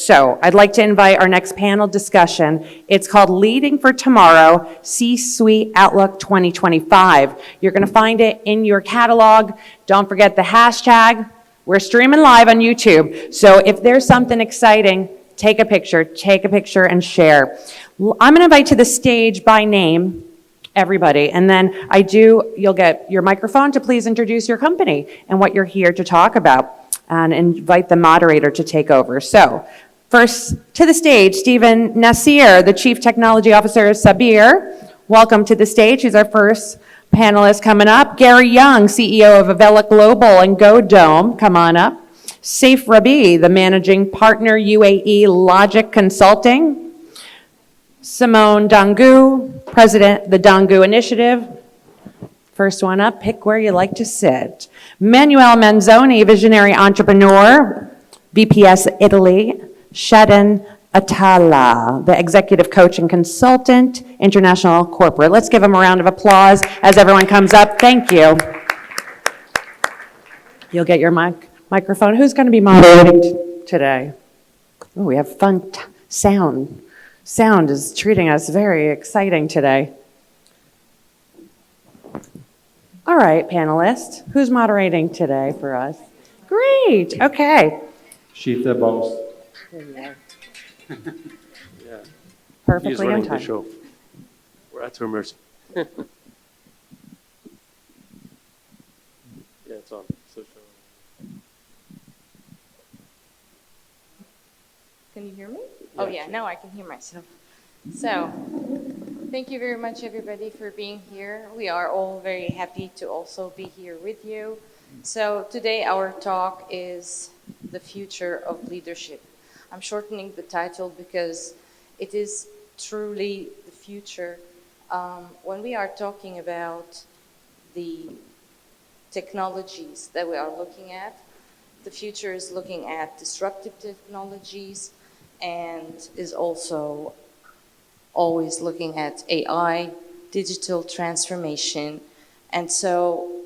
So I'd like to invite our next panel discussion. It's called Leading for Tomorrow, C-Suite Outlook 2025. You're going to find it in your catalog. Don't forget the hashtag. We're streaming live on YouTube. So if there's something exciting, take a picture and share. I'm going to invite to the stage by name everybody, and then you'll get your microphone to please introduce your company and what you're here to talk about, and invite the moderator to take over. So first to the stage, Stephen Nasir, the Chief Technology Officer of Sabir. Welcome to the stage. He's our first panelist coming up. Gary Young, CEO of Avella Global and GoDome. Come on up. Saif Rabi, the Managing Partner, UAE Logic Consulting. Simone Dangu, President, the Dangu Initiative. First one up, pick where you like to sit. Manuel Manzoni, Visionary Entrepreneur, VPS Italy. Shadon Atala, the Executive Coach and Consultant, International Corporate. Let's give them a round of applause as everyone comes up. Thank you. You'll get your microphone. Who's going to be moderating today? Oh, we have fun sound. Sound is treating us very exciting today. All right, panelists, who's moderating today for us? Great, okay. She's the boss. Yeah. She's Perfectly running in time. the show. We're at her mercy. Yeah, it's on. Can you hear me? Oh yeah, now I can hear myself. So, thank you very much everybody for being here. We are all very happy to also be here with you. So today our talk is the future of leadership. I'm shortening the title because it is truly the future. When we are talking about the technologies that we are looking at, the future is looking at disruptive technologies and is also always looking at AI, digital transformation. And so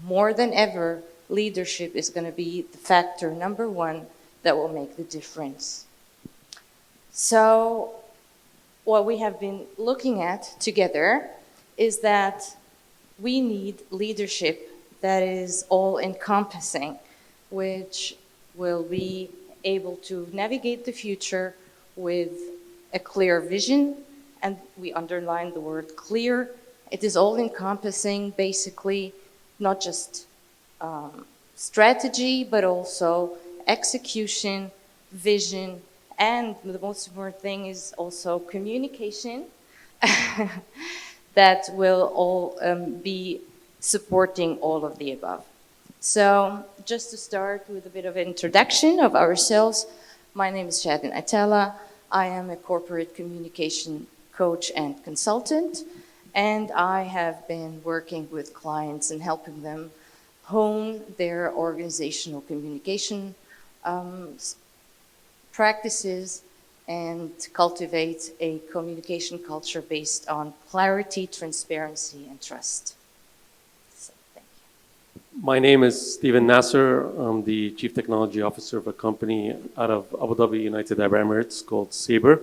more than ever, leadership is going to be the factor number one that will make the difference. So what we have been looking at together is that we need leadership that is all-encompassing, which will be able to navigate the future with a clear vision, and we underline the word clear. It is all-encompassing, basically, not just strategy, but also execution, vision, and the most important thing is also communication that will all be supporting all of the above. So just to start with a bit of introduction of ourselves, my name is Shadon Atala. I am a corporate communication coach and consultant, and I have been working with clients and helping them hone their organizational communication practices and cultivate a communication culture based on clarity, transparency, and trust. So, thank you. My name is Stephen Nasser. I'm the Chief Technology Officer of a company out of Abu Dhabi, United Arab Emirates called Sabre.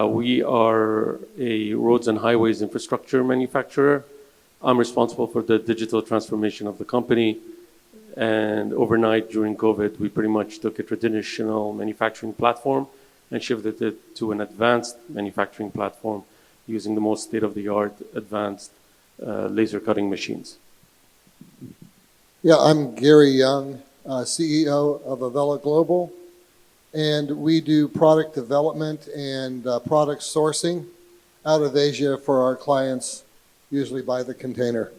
We are a roads and highways infrastructure manufacturer. I'm responsible for the digital transformation of the company. And overnight during COVID, we pretty much took a traditional manufacturing platform and shifted it to an advanced manufacturing platform using the most state-of-the-art advanced laser cutting machines. Yeah, I'm Gary Young, CEO of Avella Global, and we do product development and product sourcing out of Asia for our clients, usually by the container.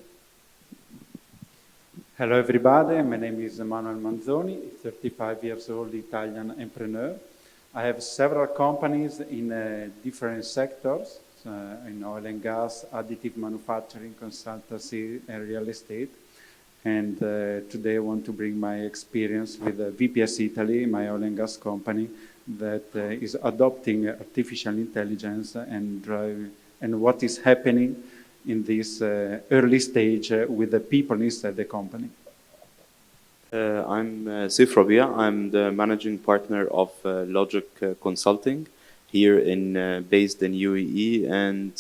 Hello everybody, my name is Manuel Manzoni, 35 years old Italian entrepreneur. I have several companies in different sectors, in oil and gas, additive manufacturing, consultancy, and real estate. And today I want to bring my experience with VPS Italy, my oil and gas company, that is adopting artificial intelligence and what is happening in this early stage with the people inside the company. I'm Saif Rabia. I'm the managing partner of Logic Consulting here based in UAE, and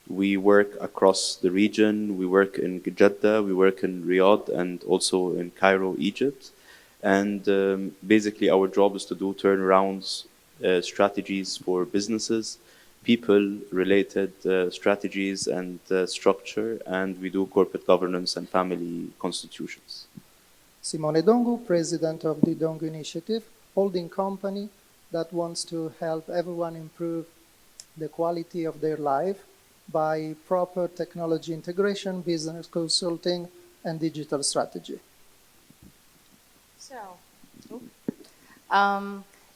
we work across the region. We work in Jeddah, we work in Riyadh, and also in Cairo, Egypt. And basically, our job is to do turnarounds, strategies for businesses, people-related strategies and structure, and we do corporate governance and family constitutions. Simone Dongu, president of the Dongu Initiative, holding company that wants to help everyone improve the quality of their life by proper technology integration, business consulting, and digital strategy. So,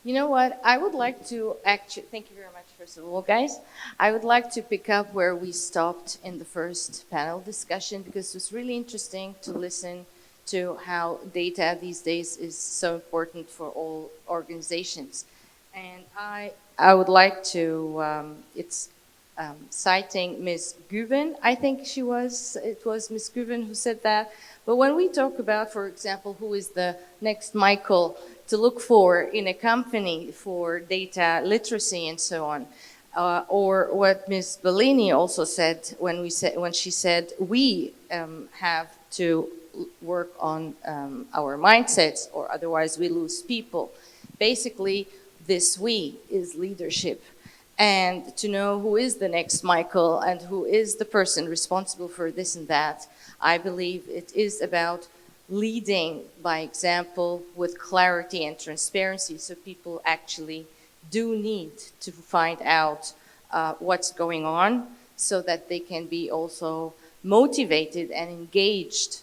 you know what? I would like to actually, thank you very much, first of all, guys. I would like to pick up where we stopped in the first panel discussion, because it was really interesting to listen to how data these days is so important for all organizations. And I would like to, citing Ms. Guven, I think it was Ms. Guven who said that. But when we talk about, for example, who is the next Michael to look for in a company for data literacy and so on, or what Ms. Bellini also said when she said we have to work on our mindsets, or otherwise we lose people. Basically, this we is leadership. And to know who is the next Michael and who is the person responsible for this and that, I believe it is about leading by example with clarity and transparency, so people actually do need to find out what's going on, so that they can be also motivated and engaged,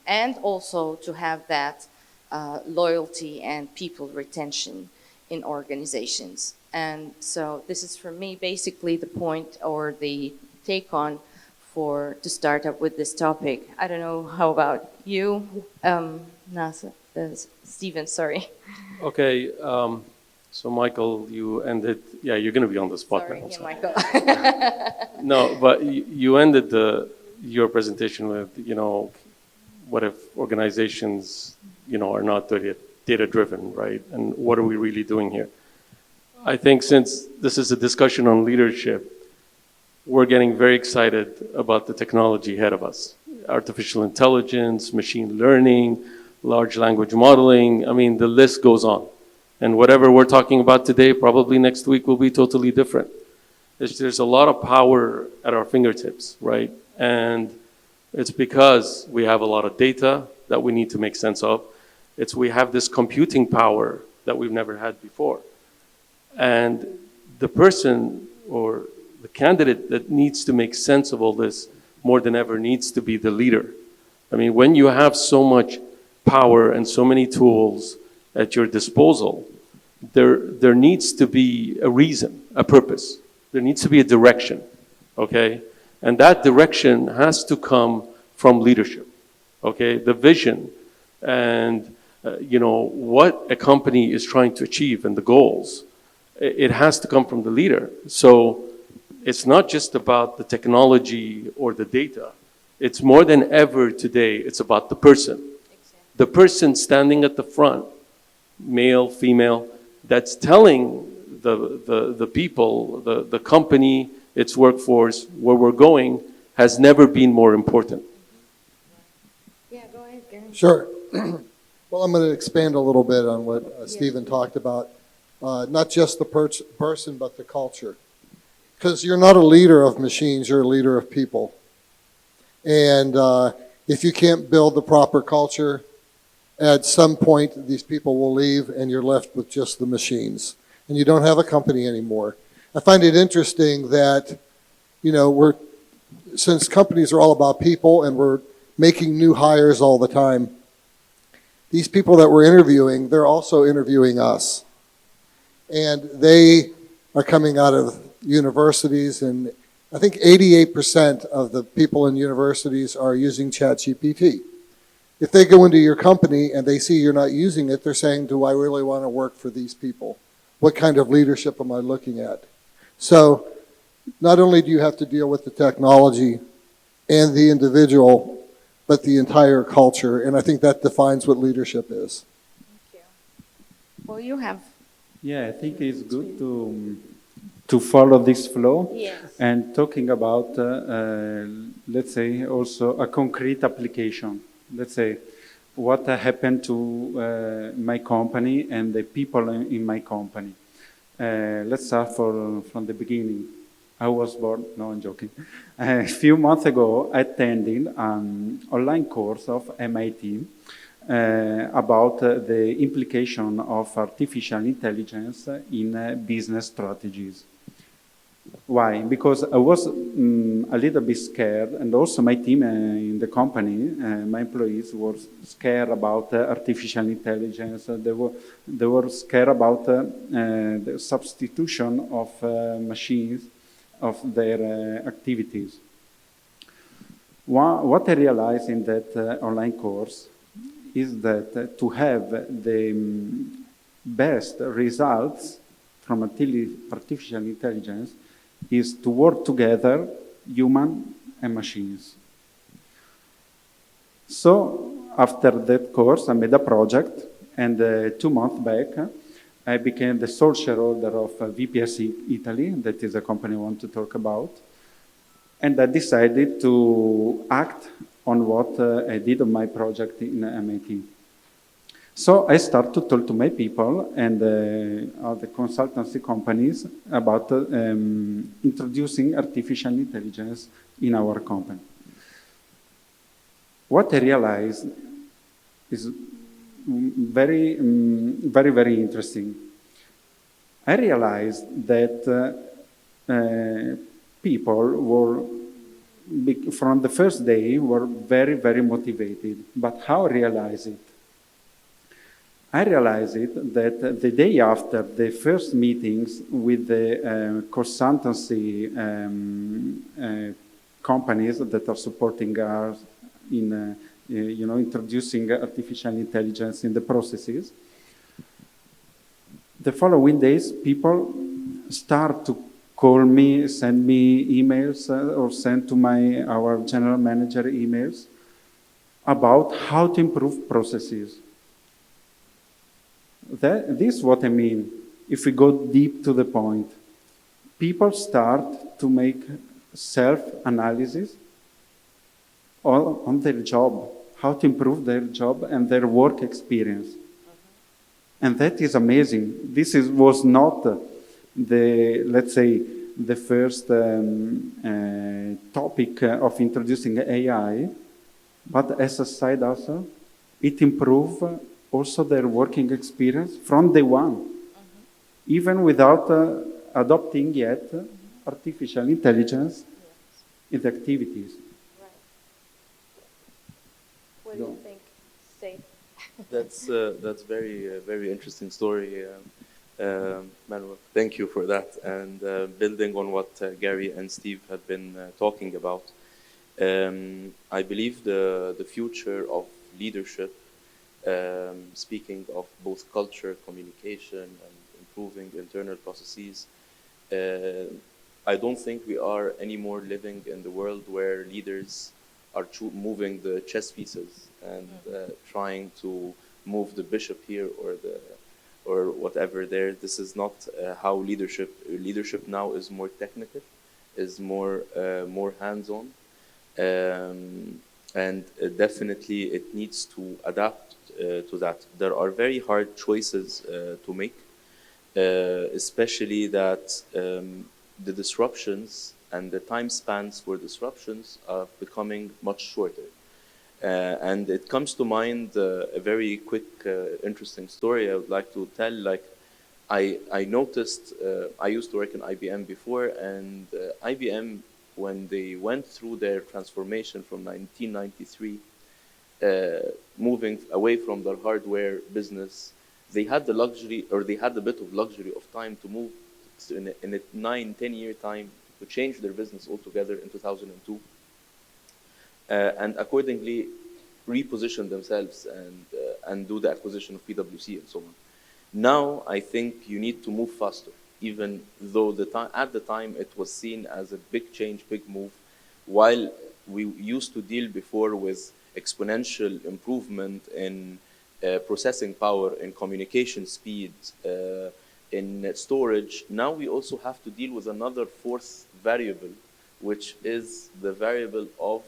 and also to have that loyalty and people retention in organizations. And so this is for me basically the point or the take on to start up with this topic. I don't know, how about you, Stephen, sorry. Okay, so Michael, you ended, yeah, you're going to be on the spot Sorry, now. yeah, Michael. No, but you ended your presentation with, what if organizations, are not data-driven, right? And what are we really doing here? I think since this is a discussion on leadership, we're getting very excited about the technology ahead of us. Artificial intelligence, machine learning, large language modeling, I mean, the list goes on. And whatever we're talking about today, probably next week will be totally different. There's a lot of power at our fingertips, right? And it's because we have a lot of data that we need to make sense of. We have this computing power that we've never had before. And the person or the candidate that needs to make sense of all this more than ever needs to be the leader. I mean, when you have so much power and so many tools at your disposal, there needs to be a reason, a purpose. There needs to be a direction, okay? And that direction has to come from leadership, okay? The vision and, what a company is trying to achieve and the goals, it has to come from the leader. So it's not just about the technology or the data. It's more than ever today, it's about the person. Exactly. The person standing at the front, male, female, that's telling the people, the company, its workforce, where we're going, has never been more important. Yeah, go ahead, Gary. Sure. Well, I'm going to expand a little bit on what Stephen talked about. Not just the person, but the culture. Because you're not a leader of machines, you're a leader of people. And if you can't build the proper culture, at some point these people will leave and you're left with just the machines. And you don't have a company anymore. I find it interesting that, since companies are all about people and we're making new hires all the time, these people that we're interviewing, they're also interviewing us. And they are coming out of universities, and I think 88% of the people in universities are using ChatGPT. If they go into your company and they see you're not using it, they're saying, do I really want to work for these people? What kind of leadership am I looking at? So not only do you have to deal with the technology and the individual, but the entire culture. And I think that defines what leadership is. Thank you. Well, you have. Yeah, I think it's good to follow this flow. Yes. And talking about, let's say, also a concrete application. Let's say, what happened to my company and the people in my company. Let's start from the beginning. I was born, no, I'm joking. A few months ago, I attended an online course of MIT about the implication of artificial intelligence in business strategies. Why? Because I was a little bit scared, and also my team in the company, my employees, were scared about artificial intelligence. They were scared about the substitution of machines of their activities. What I realized in that online course is that to have the best results from artificial intelligence is to work together, human and machines. So after that course, I made a project, and 2 months back, I became the sole shareholder of VPS Italy, that is a company I want to talk about, and I decided to act on what I did on my project in MIT. So I start to talk to my people and the consultancy companies about introducing artificial intelligence in our company. What I realized is very, very interesting. I realized that people were, from the first day, were very, very motivated. But how I realized it? I realized it that the day after the first meetings with the consultancy companies that are supporting us in introducing artificial intelligence in the processes, the following days people start to call me, send me emails, or send to our general manager emails about how to improve processes. This is what I mean. If we go deep to the point, people start to make self-analysis on their job, how to improve their job and their work experience. And that is amazing. This was not let's say, the first topic of introducing AI, but as a side hustle, it improved also their working experience from day one, even without adopting yet artificial intelligence in the activities. Right. What do you think? Say. That's very interesting story, Manuel. Thank you for that. And building on what Gary and Steve have been talking about, I believe the future of leadership, speaking of both culture, communication, and improving internal processes, I don't think we are anymore living in the world where leaders are moving the chess pieces and trying to move the bishop here or whatever there. This is not how leadership now is more technical, is more hands-on, and definitely it needs to adapt to that. There are very hard choices to make, especially that the disruptions and the time spans for disruptions are becoming much shorter. And it comes to mind a very quick, interesting story I would like to tell. Like, I noticed, I used to work in IBM before, and IBM, when they went through their transformation from 1993, moving away from their hardware business, they had the luxury, or they had a bit of luxury of time to move in a 9-10 year time to change their business altogether in 2002. And accordingly reposition themselves and do the acquisition of PwC and so on. Now I think you need to move faster, even though at the time it was seen as a big change, big move. While we used to deal before with exponential improvement in processing power, in communication speed, in storage. Now we also have to deal with another fourth variable, which is the variable of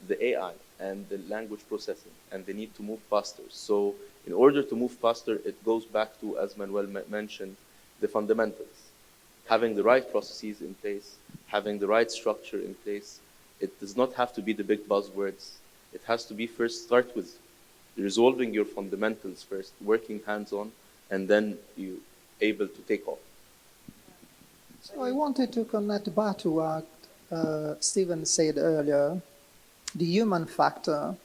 the AI and the language processing, and they need to move faster. So in order to move faster, it goes back to, as Manuel mentioned, the fundamentals. Having the right processes in place, having the right structure in place. It does not have to be the big buzzwords. It has to be first, start with resolving your fundamentals first, working hands-on, and then you able to take off. So I wanted to connect back to what Stephen said earlier, the human factor.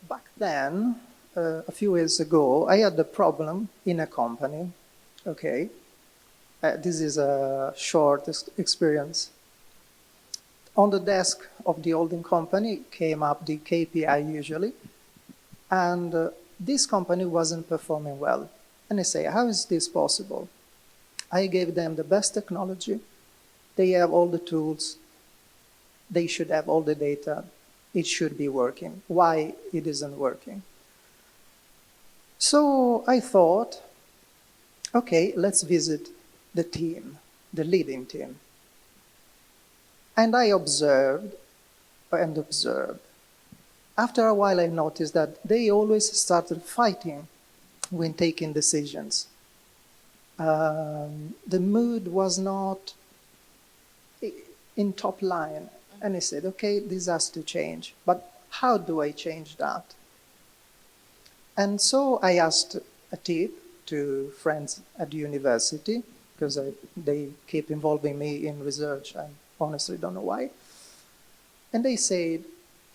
Back then, a few years ago, I had a problem in a company. Okay, this is a short experience. On the desk of the holding company came up the KPI usually, and this company wasn't performing well. And I say, how is this possible? I gave them the best technology. They have all the tools. They should have all the data. It should be working. Why it isn't working? So I thought, okay, let's visit the team, the leading team. And I observed and observed. After a while, I noticed that they always started fighting when taking decisions. The mood was not in top line. And I said, okay, this has to change. But how do I change that? And so I asked a tip to friends at the university, because they keep involving me in research. I honestly don't know why. And they said,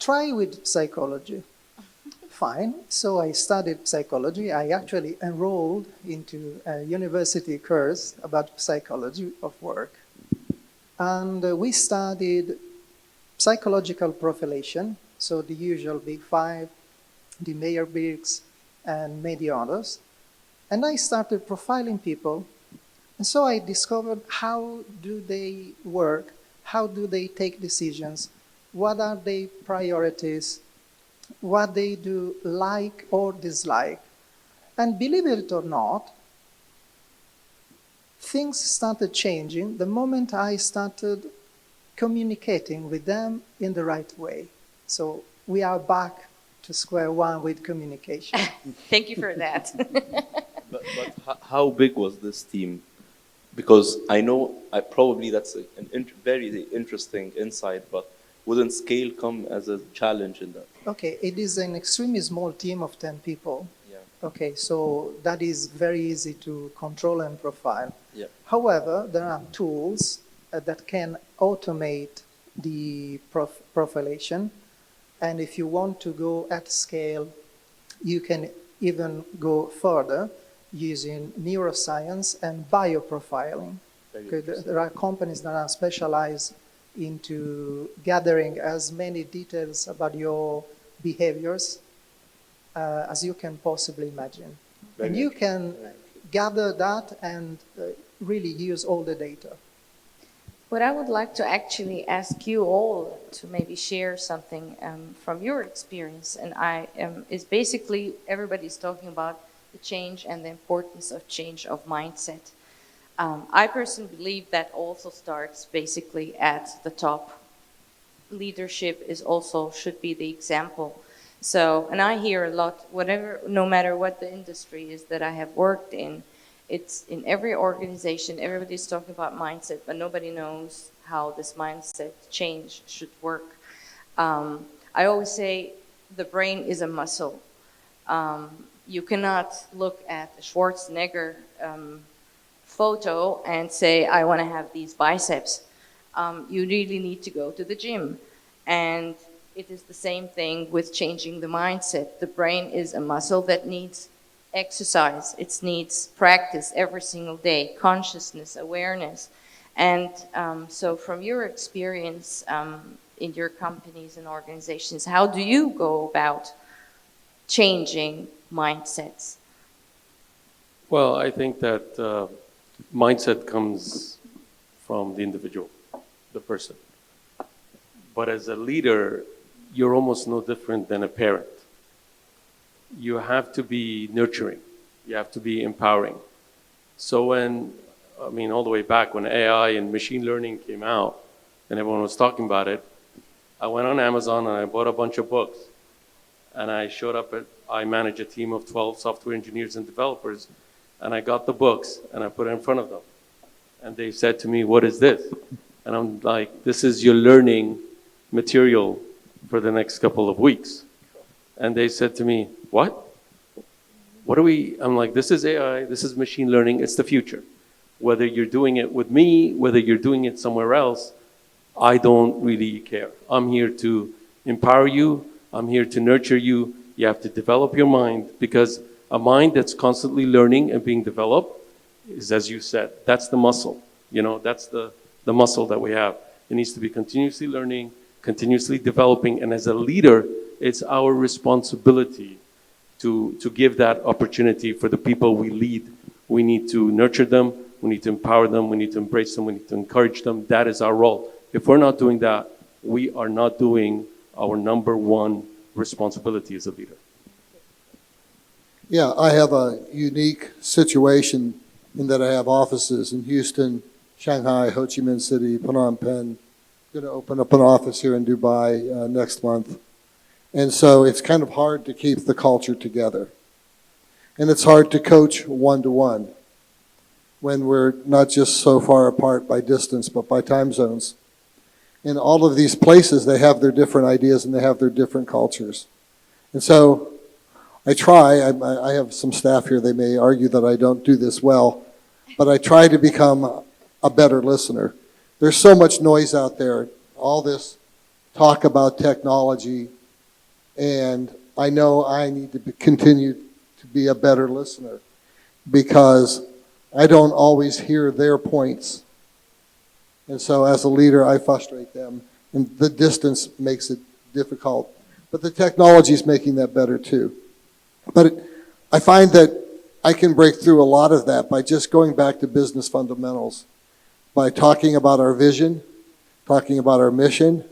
try with psychology. Fine. So I studied psychology. I actually enrolled into a university course about psychology of work. And we studied psychological profilation, so the usual big five, the Meyer-Briggs, and many others. And I started profiling people. And so I discovered how do they work, how do they take decisions, what are their priorities, what they do like or dislike. And believe it or not, things started changing the moment I started communicating with them in the right way. So we are back to square one with communication. Thank you for that. But how big was this team? Because I know probably that's very interesting insight, but wouldn't scale come as a challenge in that? Okay, it is an extremely small team of 10 people. Yeah. Okay, so that is very easy to control and profile. Yeah. However, there are tools that can automate the profilation. And if you want to go at scale, you can even go further using neuroscience and bioprofiling. There are companies that are specialized into gathering as many details about your behaviors as you can possibly imagine. And you can gather that and really use all the data. What I would like to actually ask you all to maybe share something from your experience, and is basically everybody's talking about the change and the importance of change of mindset. I personally believe that also starts basically at the top. Leadership should be the example. So, and I hear a lot, no matter what the industry is that I have worked in, it's in every organization, everybody's talking about mindset, but nobody knows how this mindset change should work. I always say the brain is a muscle. You cannot look at a Schwarzenegger photo and say, I want to have these biceps. You really need to go to the gym. And it is the same thing with changing the mindset. The brain is a muscle that needs exercise. It needs practice every single day, consciousness, awareness. And so from your experience in your companies and organizations, how do you go about changing mindsets? Well, I think that mindset comes from the individual, the person. But as a leader, you're almost no different than a parent. You have to be nurturing. You have to be empowering. So all the way back when AI and machine learning came out and everyone was talking about it, I went on Amazon and I bought a bunch of books. And I showed up I manage a team of 12 software engineers and developers, and I got the books and I put it in front of them. And they said to me, "What is this?" And I'm like, "This is your learning material for the next couple of weeks." And they said to me, "What? What are we?" I'm like, "This is AI, this is machine learning, it's the future. Whether you're doing it with me, whether you're doing it somewhere else, I don't really care. I'm here to empower you. I'm here to nurture you. You have to develop your mind, because a mind that's constantly learning and being developed is, as you said, that's the muscle. That's the muscle that we have. It needs to be continuously learning, continuously developing, and as a leader, it's our responsibility to give that opportunity for the people we lead. We need to nurture them, we need to empower them, we need to embrace them, we need to encourage them. That is our role. If we're not doing that, we are not doing our number one responsibility as a leader. Yeah, I have a unique situation in that I have offices in Houston, Shanghai, Ho Chi Minh City, Phnom Penh. Going to open up an office here in Dubai next month. And so it's kind of hard to keep the culture together. And it's hard to coach one-to-one when we're not just so far apart by distance, but by time zones. In all of these places, they have their different ideas and they have their different cultures. And so I have some staff here, they may argue that I don't do this well, but I try to become a better listener. There's so much noise out there, all this talk about technology, and I know I need to continue to be a better listener because I don't always hear their points. And so as a leader, I frustrate them, and the distance makes it difficult. But the technology is making that better too. But I find that I can break through a lot of that by just going back to business fundamentals, by talking about our vision, talking about our mission,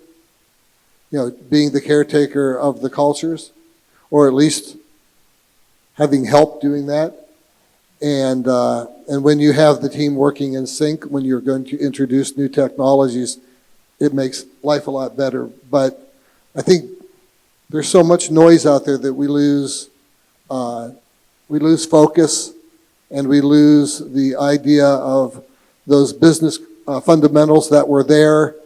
being the caretaker of the cultures, or at least having help doing that. And when you have the team working in sync, when you're going to introduce new technologies, it makes life a lot better. But I think there's so much noise out there that we lose focus, and we lose the idea of those business fundamentals that were there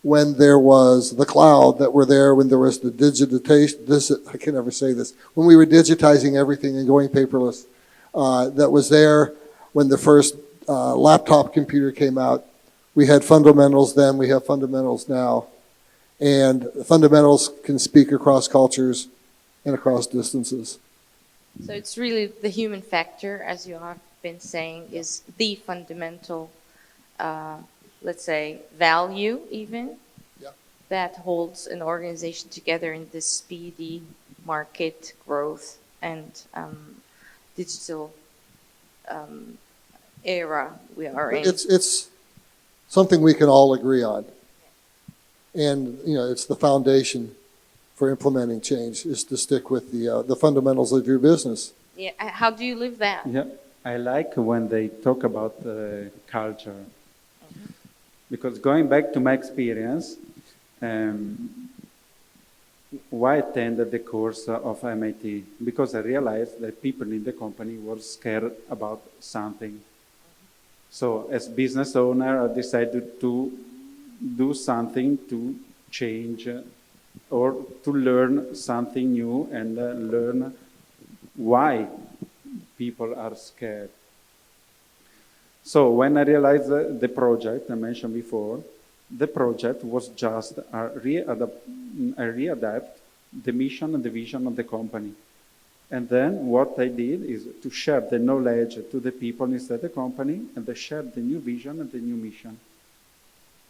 when there was the cloud, that were there when there was the digitization. I can never say this. When we were digitizing everything and going paperless. That was there when the first laptop computer came out. We had fundamentals then, we have fundamentals now. And fundamentals can speak across cultures and across distances. So it's really the human factor, as you have been saying, is the fundamental, let's say, value even, that holds an organization together in this speedy market growth and digital era we are in. It's something we can all agree on. And, it's the foundation for implementing change, is to stick with the fundamentals of your business. Yeah. How do you live that? Yeah, I like when they talk about culture. Because going back to my experience, why I attended the course of MIT? Because I realized that people in the company were scared about something. So as business owner, I decided to do something to change or to learn something new and learn why people are scared. So when I realized the project I mentioned before, the project was just a readapt the mission and the vision of the company. And then what I did is to share the knowledge to the people inside the company, and they shared the new vision and the new mission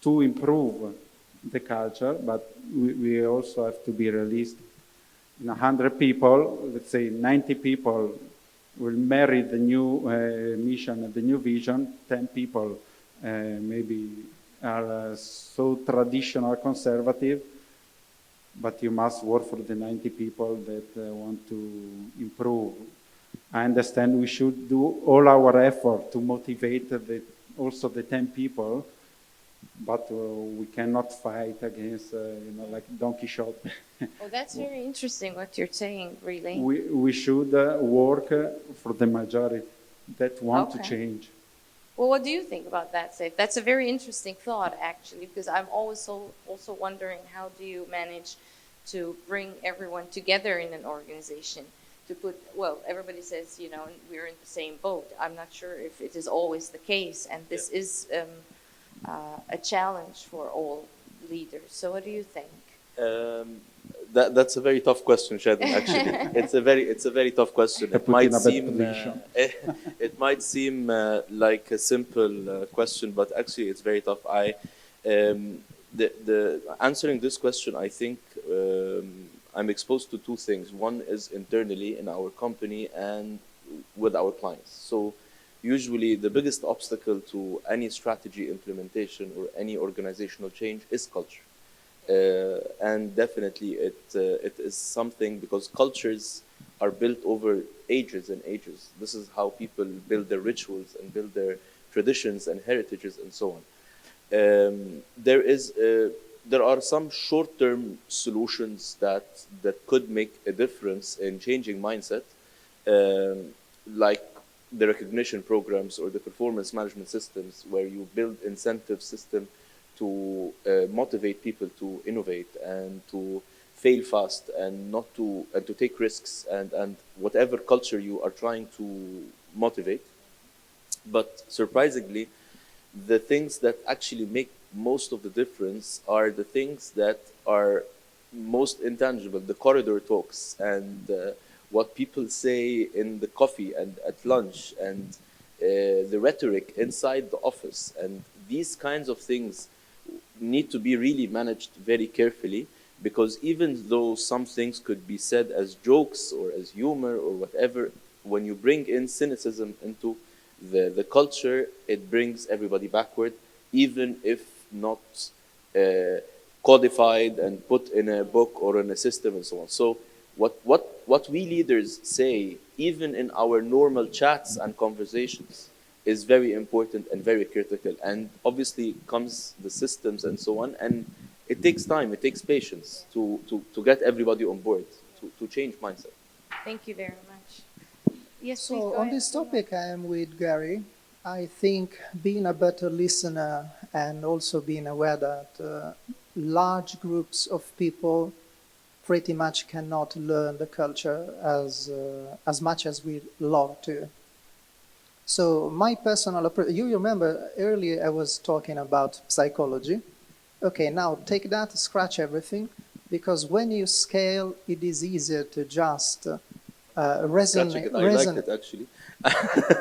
to improve the culture, but we also have to be realistic. In 100 people, let's say 90 people will marry the new mission and the new vision, 10 people maybe are so traditional, conservative, but you must work for the 90 people that want to improve. I understand we should do all our effort to motivate also the 10 people, but we cannot fight against, like Don Quixote. Oh, that's very interesting what you're saying, really. We should work for the majority that want to Okay. change. Well, what do you think about that, Saif? That's a very interesting thought, actually, because I'm always also wondering how do you manage to bring everyone together in an organization to put, well, everybody says, we're in the same boat. I'm not sure if it is always the case, and this is a challenge for all leaders. So what do you think? That's a very tough question, Shadan. Actually, it's a very tough question. Put in a bad position. It might seem like a simple question, but actually it's very tough. The answering this question, I think I'm exposed to two things. One is internally in our company and with our clients. So usually the biggest obstacle to any strategy implementation or any organizational change is culture. And definitely it is something, because cultures are built over ages and ages. This is how people build their rituals and build their traditions and heritages and so on. There are some short-term solutions that could make a difference in changing mindset, like the recognition programs or the performance management systems, where you build incentive system to motivate people to innovate and to fail fast and to take risks and whatever culture you are trying to motivate. But surprisingly, the things that actually make most of the difference are the things that are most intangible, the corridor talks and what people say in the coffee and at lunch and the rhetoric inside the office. And these kinds of things need to be really managed very carefully, because even though some things could be said as jokes or as humor or whatever, when you bring in cynicism into the culture, it brings everybody backward, even if not codified and put in a book or in a system and so on. So what we leaders say, even in our normal chats and conversations, is very important and very critical. And obviously comes the systems and so on. And it takes time, it takes patience to get everybody on board, to change mindset. Thank you very much. Yes, please So go on ahead. this topic, I am with Gary. I think being a better listener and also being aware that large groups of people pretty much cannot learn the culture as much as we love to. So my personal approach, you remember earlier I was talking about psychology. Okay, now take that, scratch everything, because when you scale, it is easier to just resonate. I liked it actually.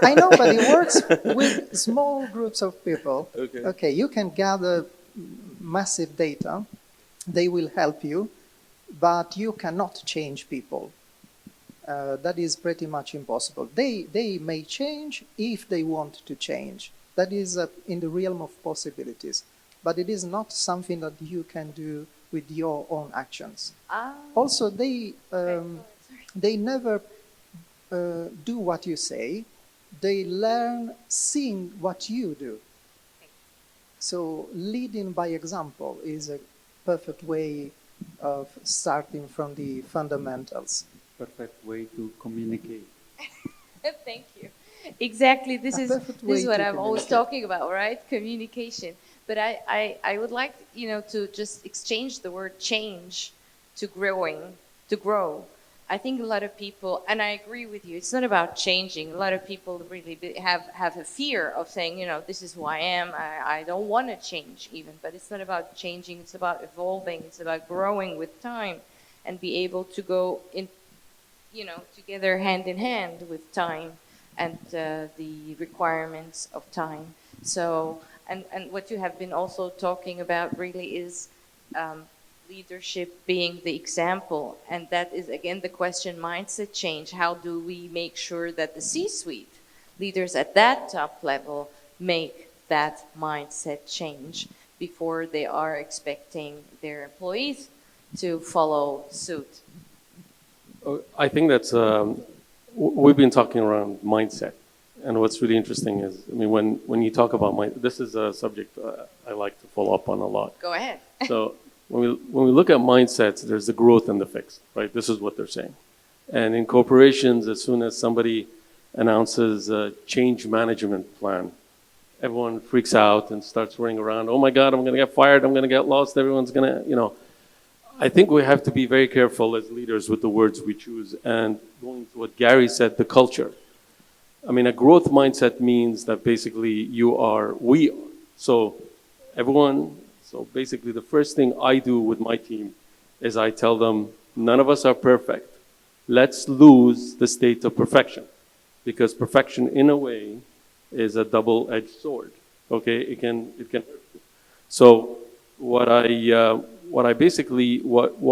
I know, but it works with small groups of people. Okay. Okay, you can gather massive data. They will help you, but you cannot change people. That is pretty much impossible. They may change if they want to change. That is in the realm of possibilities. But it is not something that you can do with your own actions. Also, they never do what you say. They learn seeing what you do. So leading by example is a perfect way of starting from the fundamentals. Perfect way to communicate. Thank you. Exactly. This A is perfect way what to I'm always communicate. talking about, right? Communication. But I would like, to just exchange the word change to grow. I think a lot of people, and I agree with you, it's not about changing. A lot of people really have a fear of saying, this is who I am. I don't want to change even. But it's not about changing. It's about evolving. It's about growing with time and be able to go in, together hand in hand with time and the requirements of time. So, and what you have been also talking about really is leadership being the example. And that is, again, the question, mindset change. How do we make sure that the C-suite leaders at that top level make that mindset change? before they are expecting their employees to follow suit? I think that's, we've been talking around mindset. And what's really interesting is, I mean, when you talk about this is a subject I like to follow up on a lot. Go ahead. So when we look at mindsets, there's the growth and the fixed, right? This is what they're saying. And in corporations, as soon as somebody announces a change management plan, everyone freaks out and starts running around. Oh my God, I'm going to get fired. I'm going to get lost. Everyone's going to, you know. I think we have to be very careful as leaders with the words we choose. And going to what Gary said, the culture. I mean, a growth mindset means that basically we are. So everyone, so basically the first thing I do with my team is I tell them, none of us are perfect. Let's lose the state of perfection. Because perfection, in a way, is a double-edged sword. Okay, it can hurt you. So what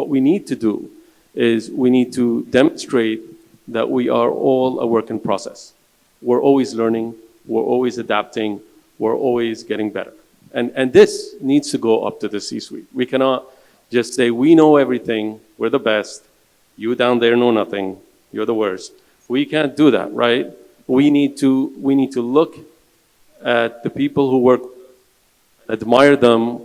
we need to do is we need to demonstrate that we are all a work in process. We're always learning, we're always adapting, we're always getting better. And this needs to go up to the C-suite. We cannot just say, we know everything, we're the best, you down there know nothing, you're the worst. We can't do that, right? We need to look at the people who work, admire them,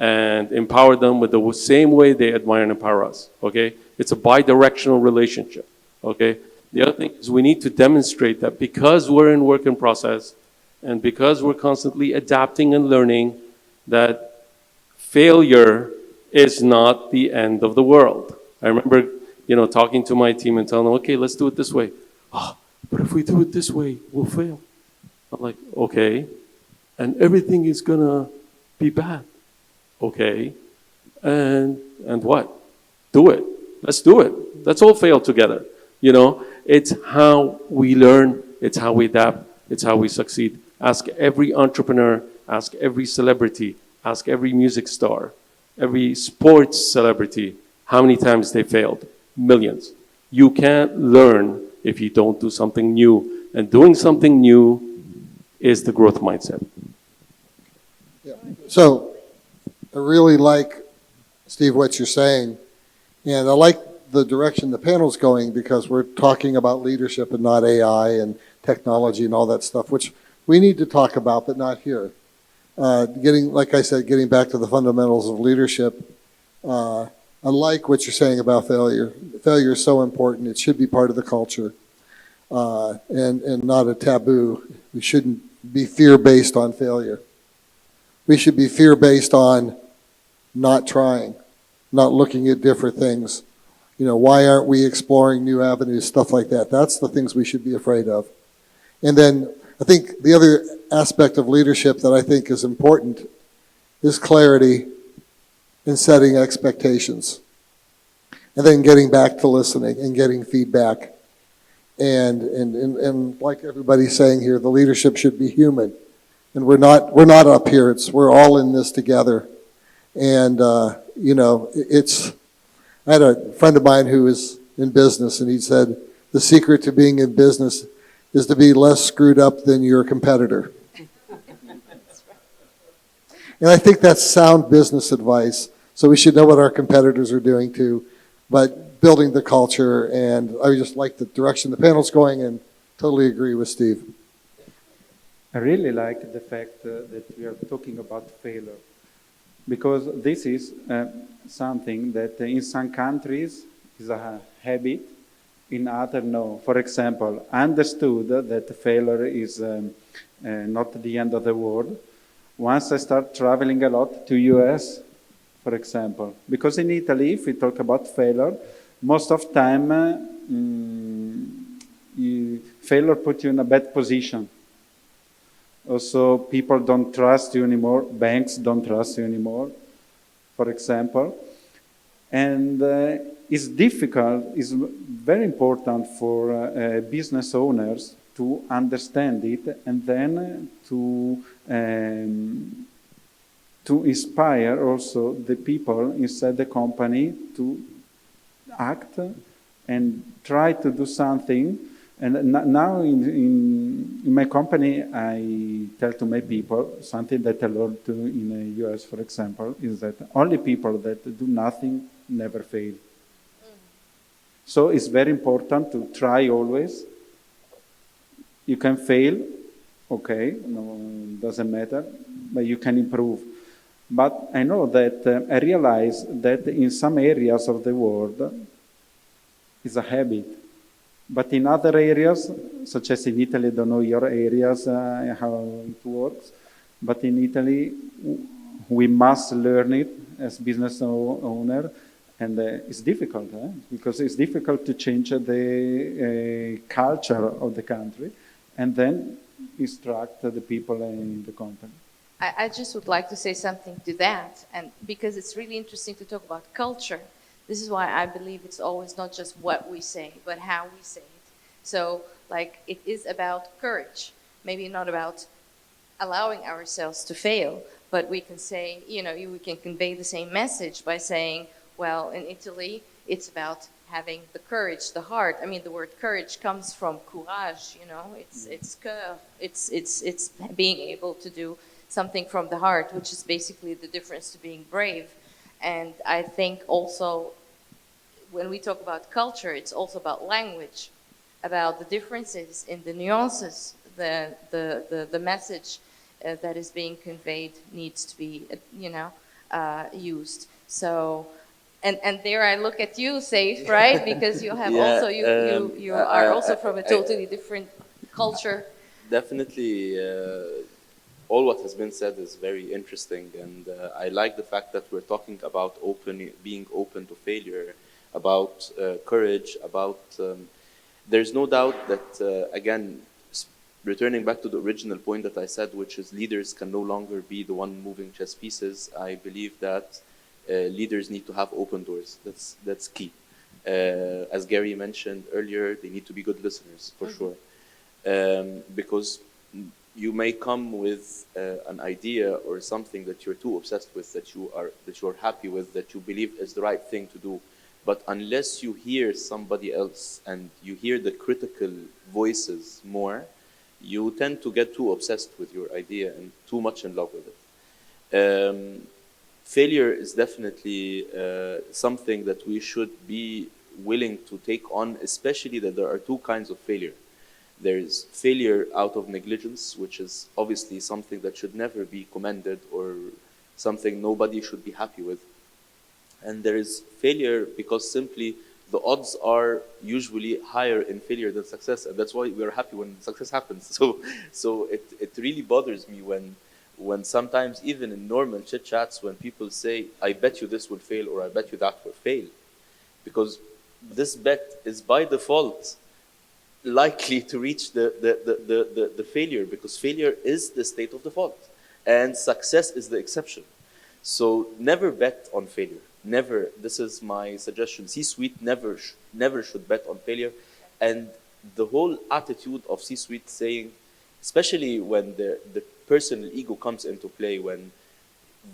and empower them with the same way they admire and empower us, okay? It's a bi-directional relationship, okay? The other thing is we need to demonstrate that because we're in work in process and because we're constantly adapting and learning, that failure is not the end of the world. I remember, talking to my team and telling them, okay, let's do it this way. Oh, but if we do it this way, we'll fail. I'm like, okay, and everything is gonna be bad. Okay, and what? Do it. Let's do it. Let's all fail together. It's how we learn, it's how we adapt, it's how we succeed. Ask every entrepreneur, ask every celebrity, ask every music star, every sports celebrity, how many times they failed. Millions. You can't learn if you don't do something new. And doing something new is the growth mindset. Yeah. So I really like, Steve, what you're saying. And I like the direction the panel's going because we're talking about leadership and not AI and technology and all that stuff, which we need to talk about, but not here. Like I said, getting back to the fundamentals of leadership, I like what you're saying about failure. Failure is so important. It should be part of the culture and not a taboo. We shouldn't be fear-based on failure. We should be fear-based on not trying, not looking at different things. Why aren't we exploring new avenues, stuff like that? That's the things we should be afraid of. And then I think the other aspect of leadership that I think is important is clarity and setting expectations. And then getting back to listening and getting feedback. And like everybody's saying here, the leadership should be human. And we're not up here. We're all in this together. And, I had a friend of mine who was in business, and he said, the secret to being in business is to be less screwed up than your competitor. And I think that's sound business advice. So we should know what our competitors are doing too, but building the culture. And I just like the direction the panel's going and totally agree with Steve. I really like the fact that we are talking about failure, because this is something that in some countries is a habit, in others no. For example, I understood that failure is not the end of the world once I start traveling a lot to US, for example. Because in Italy, if we talk about failure, most of time failure puts you in a bad position. Also, people don't trust you anymore. Banks don't trust you anymore, for example. And it's difficult, it's very important for business owners to understand it and then to inspire also the people inside the company to act and try to do something And now in my company, I tell to my people something that I learned to in the US, for example, is that only people that do nothing never fail. So it's very important to try always. You can fail, okay, no, doesn't matter, but you can improve. But I know that I realize that in some areas of the world, it's a habit. But in other areas, such as in Italy, I don't know your areas, how it works, but in Italy, we must learn it as business owner, and it's difficult, because it's difficult to change the culture of the country, and then instruct the people in the company. I just would like to say something to that, and because it's really interesting to talk about culture. This is why I believe it's always not just what we say, but how we say it. So, like, it is about courage, maybe not about allowing ourselves to fail, but we can say, we can convey the same message by saying, well, in Italy, it's about having the courage, the heart. I mean, the word courage comes from courage, it's cœur, it's being able to do something from the heart, which is basically the difference to being brave. And I think also when we talk about culture, it's also about language, about the differences in the nuances, the message that is being conveyed needs to be, used. So, and there I look at you, Saif, right? Because you have Yeah, also you are also from a totally different culture. Definitely, all what has been said is very interesting, and I like the fact that we're talking about being open to failure, about courage, about. There's no doubt that again, returning back to the original point that I said, which is leaders can no longer be the one moving chess pieces. I believe that leaders need to have open doors. That's key. As Gary mentioned earlier, they need to be good listeners for sure, because you may come with an idea or something that you're too obsessed with, that you're happy with, that you believe is the right thing to do. But unless you hear somebody else and you hear the critical voices more, you tend to get too obsessed with your idea and too much in love with it. Failure is definitely something that we should be willing to take on, especially that there are two kinds of failure. There's failure out of negligence, which is obviously something that should never be commended or something nobody should be happy with. And there is failure because simply the odds are usually higher in failure than success, and that's why we're happy when success happens. So it really bothers me when sometimes even in normal chit chats when people say, "I bet you this will fail" or "I bet you that will fail," because this bet is by default likely to reach the failure, because failure is the state of default and success is the exception. So never bet on failure. Never. This is my suggestion. C-suite never should bet on failure. And the whole attitude of C-suite saying, especially when the personal ego comes into play, when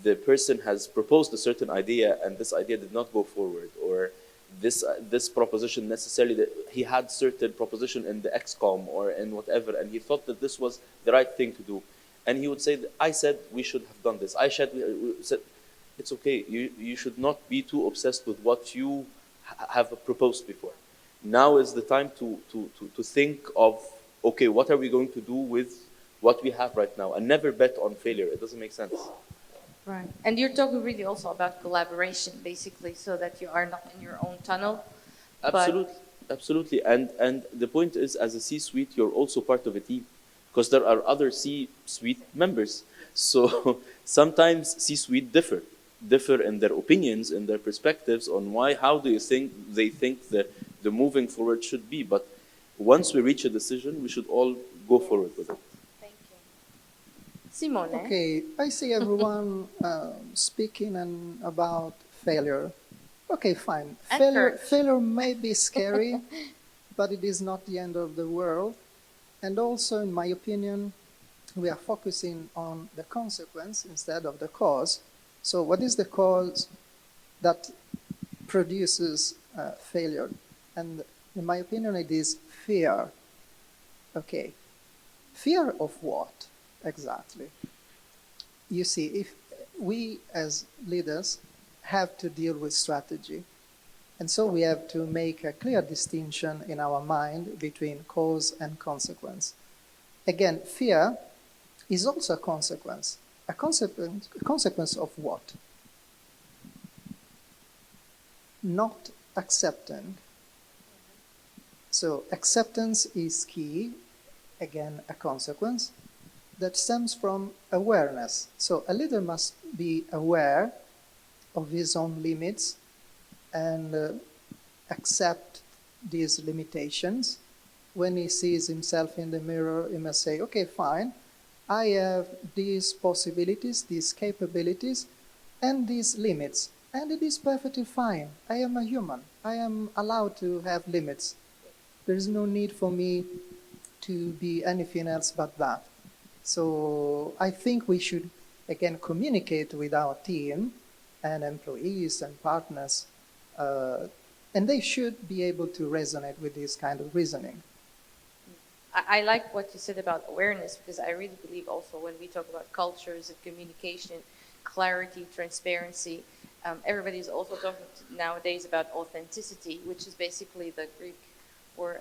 the person has proposed a certain idea and this idea did not go forward, or this proposition necessarily, that he had certain proposition in the XCOM or in whatever, and he thought that this was the right thing to do, and he would say, "I said we should have done this. I said." It's okay. You should not be too obsessed with what you have proposed before. Now is the time to think of, okay, what are we going to do with what we have right now, and never bet on failure. It doesn't make sense. Right. And you're talking really also about collaboration, basically, so that you are not in your own tunnel. Absolutely. Absolutely. And the point is, as a C-suite, you're also part of a team, because there are other C-suite members. So sometimes C-suite differ in their opinions, in their perspectives on how do you think they think the moving forward should be. But once we reach a decision, we should all go forward with it. Thank you. Simone? Okay, I see everyone speaking about failure. Okay, fine. Failure may be scary, but it is not the end of the world. And also, in my opinion, we are focusing on the consequence instead of the cause. So what is the cause that produces failure? And in my opinion, it is fear. Okay. Fear of what exactly? You see, if we as leaders have to deal with strategy, and so we have to make a clear distinction in our mind between cause and consequence. Again, fear is also a consequence. A consequence of what? Not accepting. So acceptance is key, again, a consequence that stems from awareness. So a leader must be aware of his own limits and accept these limitations. When he sees himself in the mirror, he must say, okay, fine, I have these possibilities, these capabilities, and these limits. And it is perfectly fine. I am a human. I am allowed to have limits. There is no need for me to be anything else but that. So I think we should, again, communicate with our team and employees and partners, and they should be able to resonate with this kind of reasoning. I like what you said about awareness, because I really believe also when we talk about cultures of communication, clarity, transparency, everybody's also talking nowadays about authenticity, which is basically the Greek, or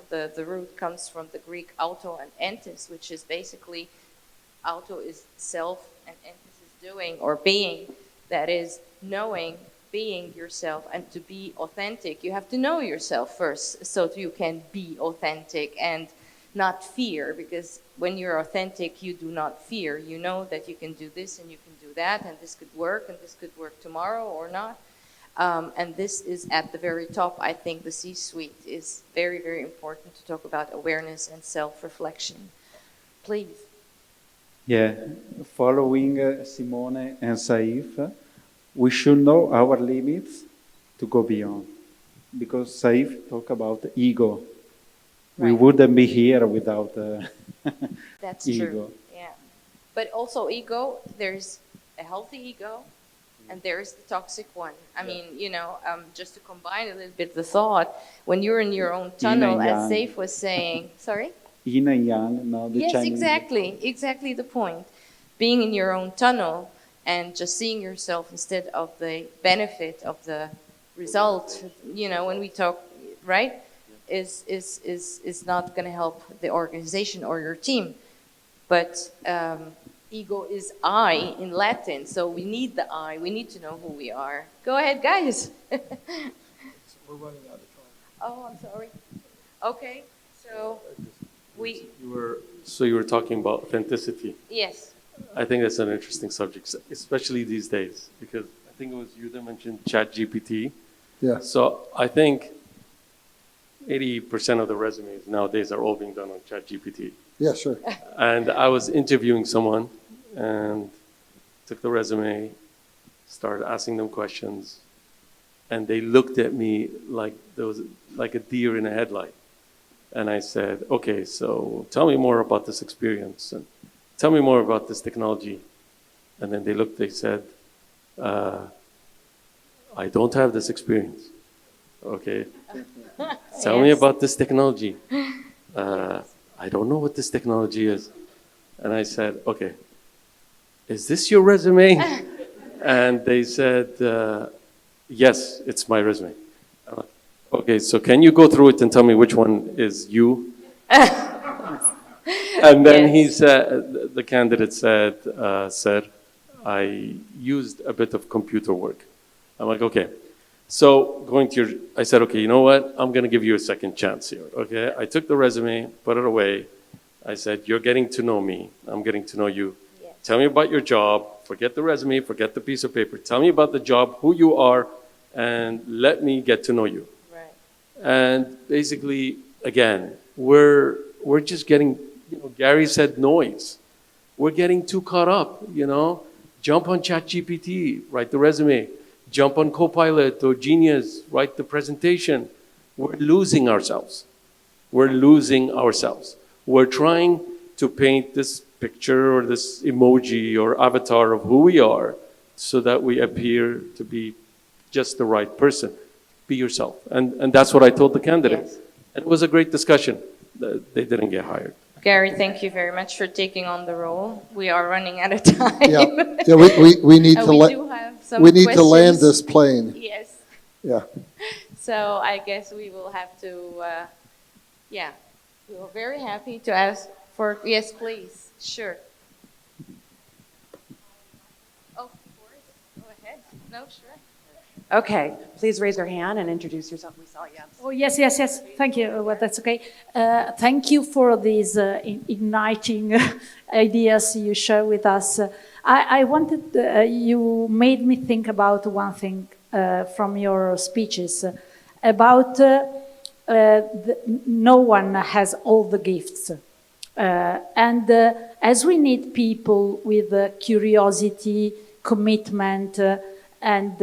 the root comes from the Greek auto and entis, which is basically auto is self and entis is doing or being. That is knowing, being yourself, and to be authentic, you have to know yourself first, so you can be authentic and not fear, because when you're authentic, you do not fear. You know that you can do this and you can do that, and this could work, and this could work tomorrow or not. And this is at the very top. I think the C-suite is very, very important to talk about awareness and self-reflection. Please. Yeah, following Simone and Saif, we should know our limits to go beyond. Because Saif talked about ego. We Right. wouldn't be here without That's ego. true. Yeah. But also ego, there's a healthy ego, and there's the toxic one. I mean, just to combine a little bit the thought, when you're in your own tunnel, and as yang. Saif was saying, sorry? Yin and yang, no, the Yes, Chinese. exactly the point. Being in your own tunnel and just seeing yourself instead of the benefit of the result, when we talk, right, is not going to help the organization or your team. But ego is I in Latin, so we need the I. We need to know who we are. Go ahead, guys. We're running out of time. Oh, I'm sorry. Okay, so You were talking about authenticity. yes. I think that's an interesting subject, especially these days, because I think it was you that mentioned ChatGPT. Yeah. So I think 80% of the resumes nowadays are all being done on ChatGPT. Yeah, sure. And I was interviewing someone and took the resume, started asking them questions, and they looked at me like there was like a deer in a headlight. And I said, okay, so tell me more about this experience and tell me more about this technology. And then they said, I don't have this experience. Okay. Tell me about this technology. I don't know what this technology is. And I said, okay, is this your resume? And they said, yes, it's my resume. I'm like, okay, so can you go through it and tell me which one is you? And then he said, the candidate said, I used a bit of computer work. I'm like, okay. So I said, okay, you know what? I'm going to give you a second chance here, okay? I took the resume, put it away. I said, you're getting to know me. I'm getting to know you. Yes. Tell me about your job. Forget the resume, forget the piece of paper. Tell me about the job, who you are, and let me get to know you. Right. And basically, again, we're just getting, Gary said noise. We're getting too caught up, Jump on ChatGPT, write the resume. Jump on Copilot or Genius, write the presentation. We're losing ourselves. We're trying to paint this picture or this emoji or avatar of who we are so that we appear to be just the right person. Be yourself. And that's what I told the candidate. Yes. And it was a great discussion. they didn't get hired. Gary, thank you very much for taking on the role. We are running out of time. Yeah, we need to We do have some we need to land questions. this plane. Yes. Yeah. So I guess we will have to, yeah, we were very happy to ask for, yes, please, sure. Oh, of course, go ahead. No, sure. Okay, please raise your hand and introduce yourself. We saw you. Oh, yes, yes, yes. Thank you. Well, that's okay. Thank you for these igniting ideas you share with us. I wanted, you made me think about one thing from your speeches about no one has all the gifts. And as we need people with curiosity, commitment, and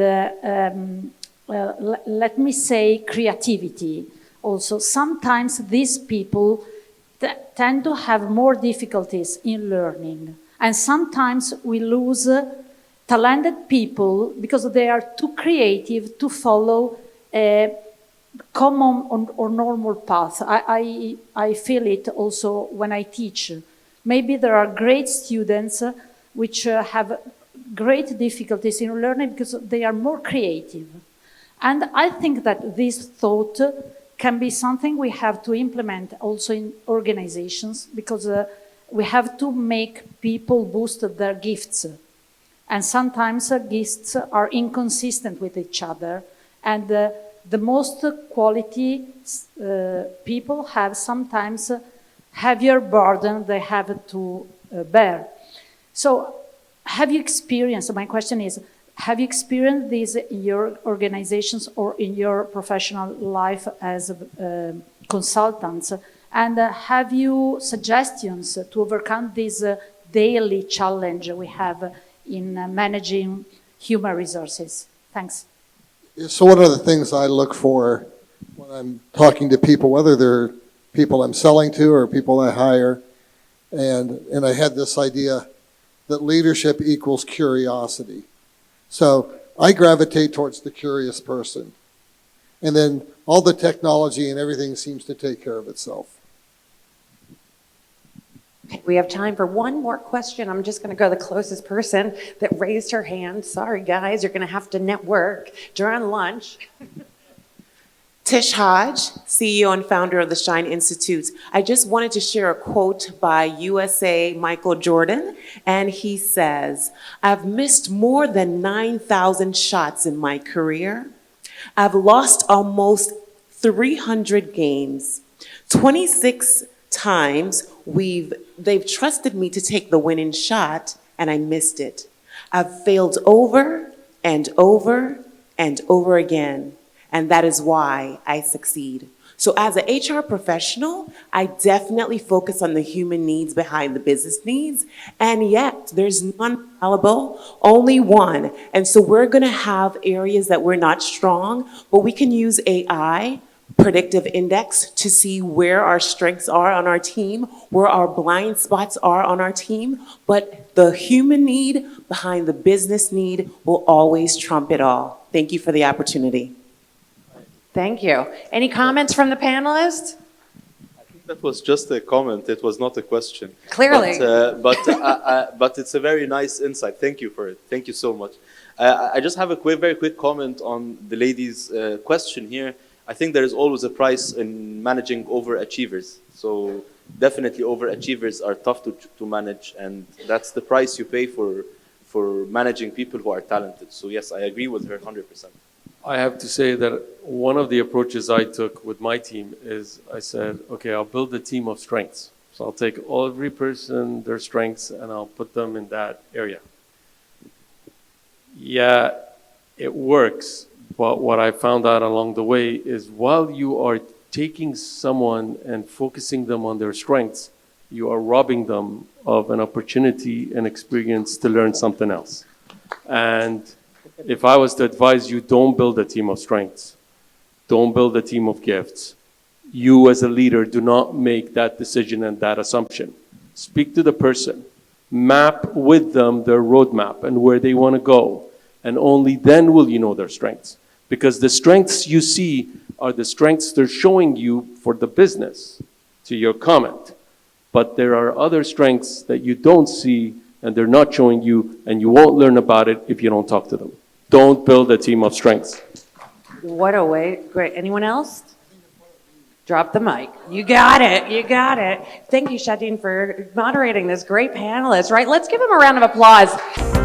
let me say creativity also. Sometimes these people tend to have more difficulties in learning. And sometimes we lose talented people because they are too creative to follow a common or normal path. I feel it also when I teach. Maybe there are great students which have great difficulties in learning because they are more creative. And I think that this thought can be something we have to implement also in organizations because we have to make people boost their gifts. And sometimes gifts are inconsistent with each other. And the most quality people have sometimes heavier burden they have to bear. So have you experienced, my question is, have you experienced this in your organizations or in your professional life as consultants? And have you suggestions to overcome this daily challenge we have in managing human resources? Thanks. So one of the things I look for when I'm talking to people, whether they're people I'm selling to or people I hire, and I had this idea that leadership equals curiosity. So I gravitate towards the curious person. And then all the technology and everything seems to take care of itself. We have time for one more question. I'm just going to go to the closest person that raised her hand. Sorry, guys, you're going to have to network during lunch. Tish Hodge, CEO and founder of the Shine Institute. I just wanted to share a quote by USA Michael Jordan, and he says, "I've missed more than 9,000 shots in my career. I've lost almost 300 games. 26 times they've trusted me to take the winning shot, and I missed it. I've failed over and over and over again. And that is why I succeed." So as an HR professional, I definitely focus on the human needs behind the business needs. And yet there's none fallible, only one. And so we're gonna have areas that we're not strong, but we can use AI, predictive index, to see where our strengths are on our team, where our blind spots are on our team. But the human need behind the business need will always trump it all. Thank you for the opportunity. Thank you. Any comments from the panelists? I think that was just a comment. It was not a question. Clearly. But it's a very nice insight. Thank you for it. Thank you so much. I just have a very quick comment on the lady's question here. I think there is always a price in managing overachievers. So definitely overachievers are tough to manage, and that's the price you pay for managing people who are talented. So yes, I agree with her 100%. I have to say that one of the approaches I took with my team is I said, okay, I'll build a team of strengths. So I'll take every person, their strengths, and I'll put them in that area. Yeah, it works. But what I found out along the way is while you are taking someone and focusing them on their strengths, you are robbing them of an opportunity and experience to learn something else. And if I was to advise you, don't build a team of strengths. Don't build a team of gifts. You as a leader, do not make that decision and that assumption. Speak to the person. Map with them their roadmap and where they want to go. And only then will you know their strengths. Because the strengths you see are the strengths they're showing you for the business. to your comment. But there are other strengths that you don't see and they're not showing you, and you won't learn about it if you don't talk to them. Don't build a team of strengths. What a way. Great. Anyone else? Drop the mic. You got it. You got it. Thank you, Shadeen, for moderating this great panelist, right? Let's give him a round of applause.